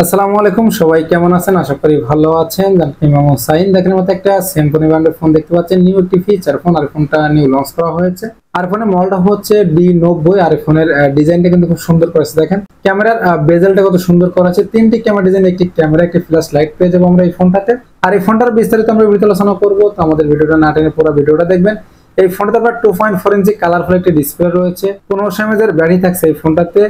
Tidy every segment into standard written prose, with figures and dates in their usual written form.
আসসালামু আলাইকুম, সবাই কেমন আছেন? আশা করি ভালো আছেন। আমি মোহাম্মদ সাইন। দেখেন মতো একটা সিম্ফনি ব্র্যান্ডের ফোন দেখতে পাচ্ছেন, নিউ একটি ফিচার ফোন। আর ফোনটা নিউ লঞ্চ করা হয়েছে। আর ফোনের মডেলটা হচ্ছে D90। আর ফোনের ডিজাইনটা কিন্তু খুব সুন্দর করেছে। দেখেন ক্যামেরার বেজেলটা কত সুন্দর করা আছে। তিনটি ক্যামেরা ডিজাইন, একটি ক্যামেরা, একটি ফ্ল্যাশ লাইট পেয়ে যাবো আমরা এই ফোনটাতে। আর এই ফোনটার বিস্তারিত আমরা ভিডিও আলোচনা করবো, তো আমাদের ভিডিওটা না টেনে পুরো ভিডিওটা দেখবেন। এই ফোনটাতে আপনার 2.4 ইঞ্চি কালারফুল একটি ডিসপ্লে রয়েছে। 1500 mAh এর ব্যাটারি থাকছে এই ফোনটাতে।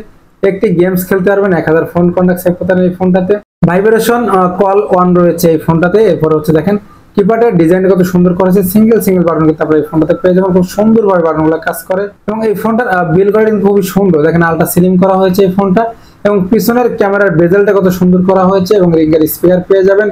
একটি গেমস খেলতে পারবেন, 1000 ফোন কন্টাক্ট সেভ করতে পারবেন এই ফোনটাতে। ভাইব্রেশন কল অন রয়েছে এই ফোনটাতে। এরপর হচ্ছে দেখেন কিপ্যাডের ডিজাইনটা কত সুন্দর করেছে। সিঙ্গেল বাটন কিন্তু আপনারা এই ফোনটাতে পেয়ে যাবেন। খুব সুন্দরভাবে বাটনগুলো কাজ করে এবং এই ফোনটার বিল কোয়ালিটি খুবই সুন্দর। দেখেন আলট্রা স্লিম করা হয়েছে এই ফোনটা এবং পিছনের ক্যামেরার বেজেলটা কত সুন্দর করা হয়েছে এবং রিঙ্গের স্পিকার পেয়ে যাবেন।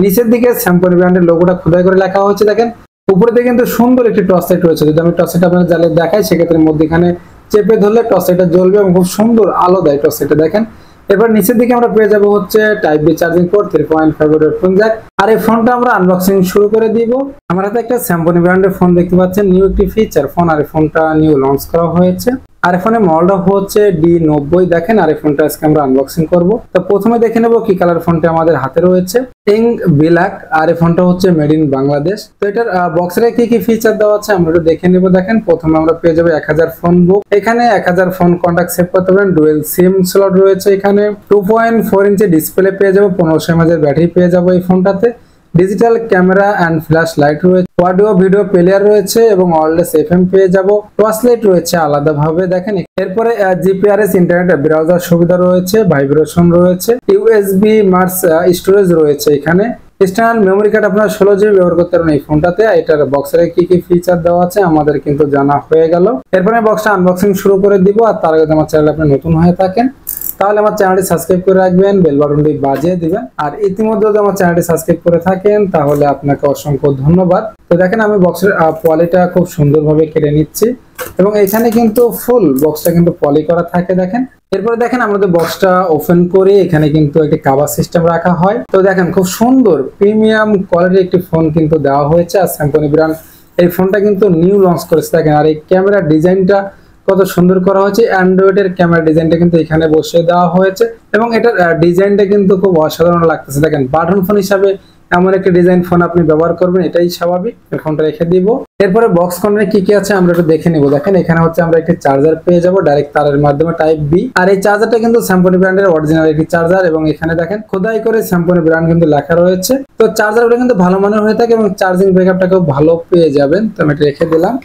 নিচের দিকে স্যামসং ব্র্যান্ডের লোগোটা খোদাই করে লেখা হয়েছে। দেখেন উপরে দিকে কিন্তু সুন্দর একটি টর্চ লাইট রয়েছে। যদি আমি টর্চ লাইট আপনাদের জ্বালিয়ে দেখাই, সেক্ষেত্রে মধ্যখানে চেপে ধরলে টর্চ লাইটটা জ্বলবে এবং খুব সুন্দর আলো দেয় টর্চ লাইটটা। দেখেন এবার নিচের দিকে আমরা পেয়ে যাবো হচ্ছে type B charging port, 3.5 headphone jack. আর এই ফোনটা আমরা আনবক্সিং শুরু করে দিব। আমার হাতে একটা স্যামসং ব্র্যান্ডের ফোন দেখতে পাচ্ছেন, নিউ একটি ফিচার ফোন। আর এই ফোনটা নিউ লঞ্চ করা হয়েছে। আর ফোনের মডেলটা হচ্ছে D90। দেখেন আর এই ফোনটা আজকে আমরা আনবক্সিং করব। তো প্রথমে দেখে নেব কি কালার ফোনটা আমাদের হাতে রয়েছে। Ink black. আর এই ফোনটা হচ্ছে মেড ইন বাংলাদেশ। তো এটার বক্সে কি কি ফিচার দেওয়া আছে আমরা একটু দেখে নেব। দেখেন প্রথমে আমরা পেয়ে যাবো 1000 ফোন বুক। এখানে 1000 ফোন কন্টাক্ট সেভ করতে পারেন। ডুয়েল সিম স্লট রয়েছে এখানে। 2.4 ইঞ্চি ডিসপ্লে পেয়ে যাবো। 1500 mAh এর ব্যাটারি পেয়ে যাবো এই ফোনটাতে। Digital camera and flash light রয়েছে। অডিও ভিডিও প্লেয়ার রয়েছে এবং ওয়্যারলেস FM পেয়ে যাব। টর্চ লাইট রয়েছে আলাদাভাবে। দেখেন এরপরে জিপিআরএস ইন্টারনেট ব্রাউজার সুবিধা রয়েছে। ভাইব্রেশন রয়েছে। ইউএসবি মার্স স্টোরেজ রয়েছে এখানে। এক্সটার্নাল মেমোরি কার্ড আপনারা 16 GB ব্যবহার করতে পারবেন এই ফোনটাতে। এটার বক্সের কি কি ফিচার দেওয়া আছে আমাদের কিন্তু জানা হয়ে গেল। এরপরে বক্সটা আনবক্সিং শুরু করে দিব। আর তার আগে আমার চ্যানেল আপনি নতুন হয়ে থাকেন তাহলে আমার চ্যানেলটি সাবস্ক্রাইব করে রাখবেন, বেল বাটনটি বাজিয়ে দিবেন। আর ইতিমধ্যে যদি আমার চ্যানেলটি সাবস্ক্রাইব করে থাকেন তাহলে আপনাকে অসংখ্য ধন্যবাদ। তো দেখেন আমি বক্সের পলিটা খুব সুন্দরভাবে কেটে নিচ্ছি এবং এখানে কিন্তু ফুল বক্সটা কিন্তু পলি করা থাকে। দেখেন এরপরে দেখেন আমাদের বক্সটা ওপেন করে এখানে কিন্তু একটি কভার সিস্টেম রাখা হয়। তো দেখেন খুব সুন্দর প্রিমিয়াম কোয়ালিটির একটি ফোন কিন্তু দেওয়া হয়েছে। আর স্যামসং ব্র্যান্ড এই ফোনটা কিন্তু নিউ লঞ্চ করেছে। দেখেন আর এই ক্যামেরার ডিজাইনটা কত সুন্দর করা হয়েছে। অ্যান্ড্রয়েডের ক্যামেরা ডিজাইনটা কিন্তু এখানে বসিয়ে দেওয়া হয়েছে এবং এটার ডিজাইনটা কিন্তু খুব অসাধারণ লাগতেছে। দেখেন বাটন ফোন হিসাবে এমন একটা ডিজাইন ফোন আপনি ব্যবহার করবেন, এটাই স্বাভাবিক। ফোনটা রেখে দিব। এরপরে বক্স কর্নারে কি কি আছে আমরা একটু দেখে নিব। দেখেন এখানে হচ্ছে আমরা একটি চার্জার পেয়ে যাব ডাইরেক্ট তারের মাধ্যমে টাইপ বি। আর এই চার্জারটা কিন্তু স্যামসং ব্র্যান্ডের অরিজিনাল একটি চার্জার এবং এখানে দেখেন খোদাই করে স্যামসং ব্র্যান্ড কিন্তু লেখা রয়েছে। তো চার্জারটা কিন্তু ভালো মানের হয়ে থাকে এবং চার্জিং ব্যাকআপটাকেও ভালো পেয়ে যাবেন। তো আমি এটা রেখে দিলাম।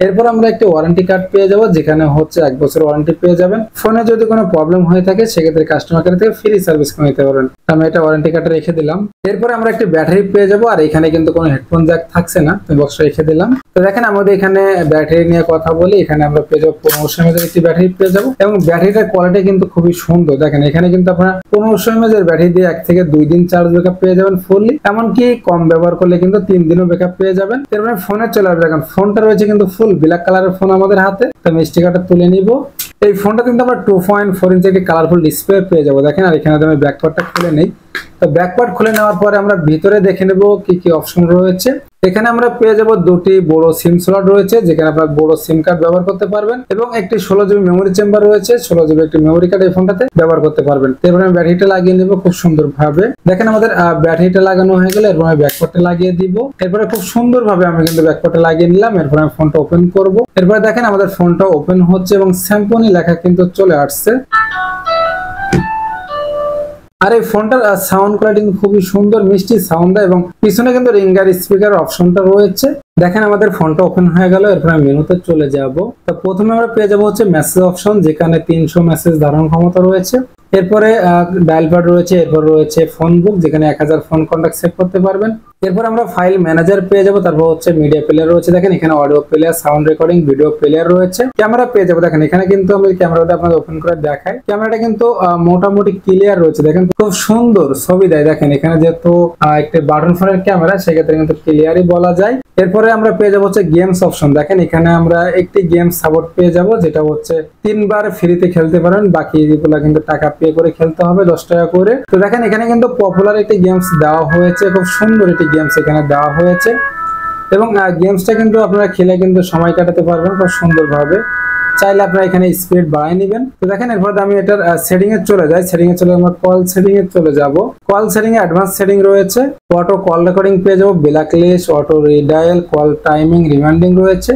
এরপর আমরা একটা ওয়ারেন্টি কার্ড পেয়ে যাব, যেখানে হচ্ছে 1 বছর ওয়ারেন্টি পেয়ে যাবেন। ফোনে যদি কোনো প্রবলেম হয়ে থাকে সেক্ষেত্রে কাস্টমার কেয়ার থেকে ফ্রি সার্ভিস করে নিতে পারবেন। আমি এটা ওয়ারেন্টি কার্ডে রেখে দিলাম। এরপর আমরা একটা ব্যাটারি পেয়ে যাব। আর এখানে কিন্তু কোনো হেডফোন জ্যাক থাকছে না, আমি বক্সটা রেখে দিলাম। তো দেখেন আমাদের এখানে ব্যাটারি নিয়ে কথা বলি। এখানে আমরা পেয়ে যাবো 1500 mAh একটি ব্যাটারি পেয়ে যাবো এবং ব্যাটারিটার কোয়ালিটি কিন্তু খুবই সুন্দর। দেখেন এখানে কিন্তু আপনারা 1500 mAh এর ব্যাটারি দিয়ে 1 থেকে 2 দিন চার্জ ব্যাকআপ পেয়ে যাবেন ফুললি। এমনকি কম ব্যবহার করলে কিন্তু 3 দিনও ব্যাকআপ পেয়ে যাবেন। এরপরে ফোনে চলে আসবে। দেখেন ফোনটা রয়েছে কিন্তু ফুল ব্ল্যাক কালারের ফোন আমাদের হাতে। তো আমি স্টিকারটা তুলে নিব। এই ফোনটা কিন্তু আমরা 2.4 ইঞ্চি একটি কালারফুল ডিসপ্লে পেয়ে যাবো। দেখেন আর এখানে আমি ব্যাকপার্টটা খুলে নেই। তো ব্যাকপার্ট খুলে নেওয়ার পরে আমরা ভিতরে দেখে নেব কি কি অপশন রয়েছে। এখানে আমরা পেয়ে যাব দুটি বড় সিম স্লট রয়েছে, যেখানে আপনারা বড় সিম কার্ড ব্যবহার করতে পারবেন এবং একটি 16 GB মেমোরি চেম্বার রয়েছে। 16 GB একটি মেমোরি কার্ড এই ফোনটাতে ব্যবহার করতে পারবেন। এরপর আমি ব্যাটারিটা লাগিয়ে নেব খুব সুন্দরভাবে। দেখেন আমাদের ব্যাটারিটা লাগানো হয়ে গেলে এরপর আমি ব্যাকপার্টটা লাগিয়ে দিব। এরপরে খুব সুন্দরভাবে আমি কিন্তু ব্যাকপার্টটা লাগিয়ে নিলাম। এরপর আমি ফোনটা ওপেন করব। এরপরে দেখেন আমাদের ফোনটা ওপেন হচ্ছে এবং স্যামসং লেখা কিন্তু চলে আসছে। আর এই ফোনটার সাউন্ড কোয়ালিটি খুবই সুন্দর, মিষ্টি সাউন্ড দেয় এবং পিছনে কিন্তু রিঙ্গার স্পিকার অপশনটা রয়েছে। দেখেন আমাদের ফোনটা ওপেন হয়ে গেল। এরপর আমি মেনুতে চলে যাব। তো প্রথমে আমরা পেয়ে যাব হচ্ছে মেসেজ অপশন, যেখানে 300 মেসেজ ধারণ ক্ষমতা রয়েছে। এরপরে ডায়াল প্যাড রয়েছে। এরপর রয়েছে ফোন বুক, যেখানে 1000 ফোন কন্টাক্ট সেভ করতে পারবেন। এরপর আমরা ফাইল ম্যানেজার পেয়ে যাব। তারপর হচ্ছে মিডিয়া প্লেয়ার রয়েছে। দেখেন এখানে audio player, sound recording, video player রয়েছে। ক্যামেরা পেয়ে যাবো। দেখেন এখানে কিন্তু আমি ক্যামেরাটা আপনাদের ওপেন করে দেখাই। ক্যামেরাটা কিন্তু মোটামুটি ক্লিয়ার রয়েছে। দেখেন খুব সুন্দর ছবি দেয়। দেখেন এখানে যেহেতু একটি বাটন ফোনের ক্যামেরা, সেক্ষেত্রে কিন্তু ক্লিয়ারই বলা যায়। এরপরে আমরা পেয়ে যাবো হচ্ছে গেমস অপশন। দেখেন এখানে আমরা একটি গেম সাপোর্ট পেয়ে যাব, যেটা হচ্ছে 3 বার ফ্রিতে খেলতে পারেন। বাকি যেগুলো কিন্তু টাকা পে করে খেলতে হবে 10 টাকা করে। তো দেখেন এখানে কিন্তু পপুলার একটি গেমস দেওয়া হয়েছে। খুব সুন্দর একটি গেমস এখানে দেওয়া হয়েছে এবং গেমসটা কিন্তু আপনারা খেলে কিন্তু সময় কাটাতে পারবেন খুব সুন্দরভাবে। চাইলে আপনারা এখানে স্পিড বাড়াই নেবেন। তো দেখেন এরপর আমি এটার সেটিং এ চলে যাই। সেটিং এ চলে আমরা কল সেটিং এ চলে যাব। কল সেটিং এ অ্যাডভান্স সেটিং রয়েছে, অটো কল রেকর্ডিং পেয়ে যাবো, blacklist, auto redial, call timing, reminding রয়েছে,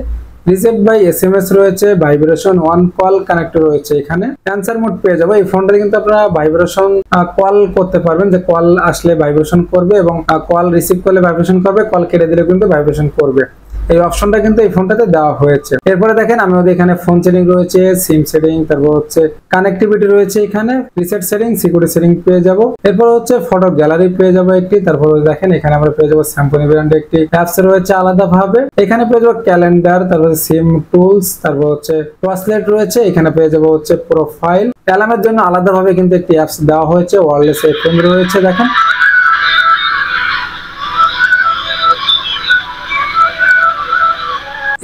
রিসিভ বাই এসএমএস রয়েছে, ভাইব্রেশন অন কল কানেক্ট রয়েছে। এখানে অ্যান্সার মোড পেয়ে যাবো। এই ফোনটাতে কিন্তু আপনারা ভাইব্রেশন কল করতে পারবেন, যে কল আসলে ভাইব্রেশন করবে এবং কল রিসিভ করলে ভাইব্রেশন করবে, কল কেটে দিলে কিন্তু ভাইব্রেশন করবে। এই অপশনটা কিন্তু এই ফোনটাতে দেওয়া হয়েছে। এরপরে দেখেন আমাদের এখানে ফোন সেটিং রয়েছে, সিম সেটিং, তারপর হচ্ছে কানেক্টিভিটি রয়েছে, এখানে রিসেট সেটিং, সিকিউরিটি সেটিং পেয়ে যাব। এরপর হচ্ছে ফটো গ্যালারি পেয়ে যাবো একটি। তারপর দেখেন এখানে আমরা পেয়ে যাবো স্যামসং ব্র্যান্ডের একটি অ্যাপস রয়েছে আলাদা ভাবে। এখানে পেয়ে যাবো ক্যালেন্ডার, তারপর সিম টুলস, তারপর হচ্ছে ট্রান্সলেট রয়েছে। এখানে পেয়ে যাবো হচ্ছে প্রোফাইল, অ্যালার্মের জন্য আলাদা ভাবে কিন্তু একটি অ্যাপস দেওয়া হয়েছে, ওয়্যারলেস এফএম রয়েছে। দেখেন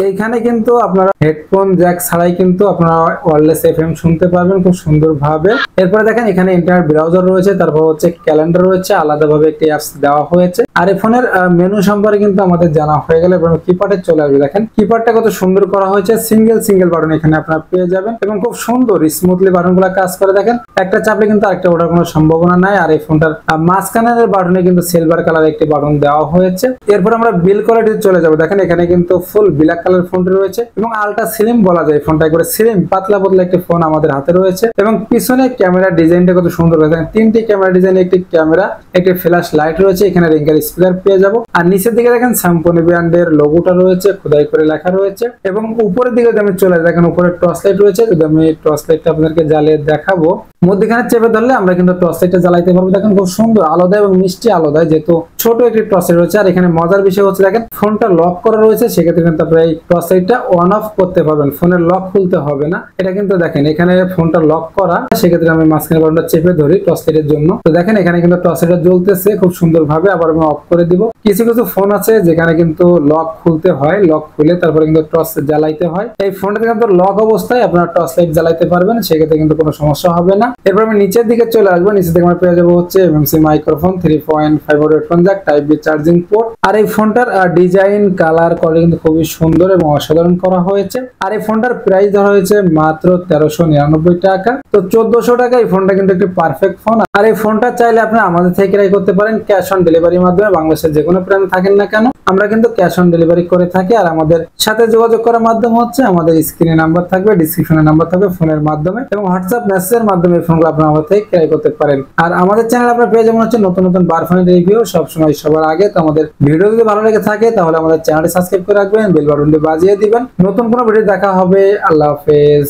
এইখানে কিন্তু আপনারা হেডফোন জ্যাক ছাড়াই কিন্তু আপনারা ওয়্যারলেস এফএম শুনতে পারবেন খুব সুন্দরভাবে। এরপরে দেখেন এখানে ইন্টারনেট ব্রাউজার রয়েছে, তারপর হচ্ছে ক্যালেন্ডার রয়েছে, আলাদাভাবে একটি অ্যাপস দেওয়া হয়েছে। আর এই ফোনের মেনু সম্পর্কে কিন্তু আমাদের জানা হয়ে গেলে এবার কিপ্যাডে চলে আসবে। দেখেন কিপ্যাডটা কত সুন্দর করা হয়েছে, সিঙ্গেল বাটন এখানে আপনারা পেয়ে যাবেন এবং খুব সুন্দর স্মুথলি বাটনগুলো কাজ করে। দেখেন একটা চাপলে কিন্তু আরেকটা ওঠার কোনো সম্ভাবনা নাই। আর এই ফোনটার মাঝখানের বাটনে কিন্তু সিলভার কালার একটি বাটন দেওয়া হয়েছে। এরপর আমরা বিল কোয়ালিটিতে চলে যাব। দেখেন এখানে কিন্তু ফুল ব্ল্যাক কালার ফোনটি রয়েছে এবং আলট্রা স্লিম বলা যায় ফোনটা, একবারে স্লিম পাতলা একটি ফোন আমাদের হাতে রয়েছে। এবং পিছনে ক্যামেরা ডিজাইনটা কত সুন্দর রয়েছে, তিনটি ক্যামেরা ডিজাইন, একটি ক্যামেরা, একটি ফ্ল্যাশ লাইট রয়েছে, এখানে রিঙ্গার স্পিকার পেয়ে যাব। আর নিচের দিকে দেখেন স্যামসং ব্র্যান্ডের লোগোটা রয়েছে, খোদাই করে লেখা রয়েছে। এবং উপরের দিকে যদি আমি চলে যাই, দেখেন উপরে টর্চ লাইট রয়েছে। যদি আমি টর্চ লাইটটা আপনাদেরকে জ্বালিয়ে দেখাবো, মধ্যখানে চেপে ধরলে আমরা কিন্তু টর্চ লাইটটা জ্বালাইতে পারবো। দেখেন খুব সুন্দর আলো দেয় এবং মিষ্টি আলো দেয়, যেহেতু ছোট একটি টর্চ লাইট রয়েছে। আর এখানে মজার বিষয় হচ্ছে দেখেন ফোনটা লক করা রয়েছে, সেক্ষেত্রে কিন্তু আপনারা এই টর্চ লাইটটা অন অফ করতে পারবেন, ফোনের লক খুলতে হবে না। এটা কিন্তু দেখেন এখানে ফোনটা লক করা, সেক্ষেত্রে আমি মাঝখানে বাটনটা চেপে ধরি টর্চ লাইটের জন্য। তো দেখেন এখানে কিন্তু টর্চ লাইটটা জ্বলতেছে খুব সুন্দর ভাবে। আবার আমি অফ করে দিব। কিছু ফোন আছে যেখানে কিন্তু লক খুলতে হয়, লক খুলে তারপরে কিন্তু টর্চ জ্বালাইতে হয়। এই ফোনটাতে কিন্তু লক অবস্থায় আপনারা টর্চ লাইট জ্বালাইতে পারবেন, সেক্ষেত্রে কিন্তু কোনো সমস্যা হবে না। এরপর আমি নিচের দিকে চলে আসবো। নিচে থেকে আমরা পেয়ে যাবো হচ্ছে MMC microphone, 3.5 headphone jack, type B charging port. আর এই ফোনটার ডিজাইন কালার করে কিন্তু খুবই সুন্দর এবং অসাধারণ করা হয়েছে। আর এই ফোনটার প্রাইস ধরা হয়েছে মাত্র 1399 টাকা। তো 1400 টাকা এই ফোনটা কিন্তু একটি পারফেক্ট ফোন। আর এই ফোনটা চাইলে আপনি আমাদের থেকে ক্রয় করতে পারেন ক্যাশ অন ডেলিভারির মাধ্যমে। বাংলাদেশের যে কোনো প্রান্তে থাকেন না কেন আমরা কিন্তু ক্যাশ অন ডেলিভারি করে থাকি। আর আমাদের সাথে যোগাযোগ করার মাধ্যম হচ্ছে আমাদের স্ক্রিনে নাম্বার থাকবে, ডিসক্রিপশনে নাম্বার থাকবে, ফোনের মাধ্যমে এবং হোয়াটসঅ্যাপ মেসেজের মাধ্যমে এই ফোনগুলো আপনারা আমাদের থেকে ক্রয় করতে পারেন। আর আমাদের চ্যানেল আপনারা পেয়ে যাবেন হচ্ছে নতুন বার ফোনের রিভিউ সবসময় সবার আগে। তো আমাদের ভিডিও যদি ভালো লেগে থাকে তাহলে আমাদের চ্যানেলটি সাবস্ক্রাইব করে রাখবেন, বেল বাটনটি বাজিয়ে দিবেন। নতুন কোনো ভিডিও দেখা হবে। আল্লাহ হাফেজ।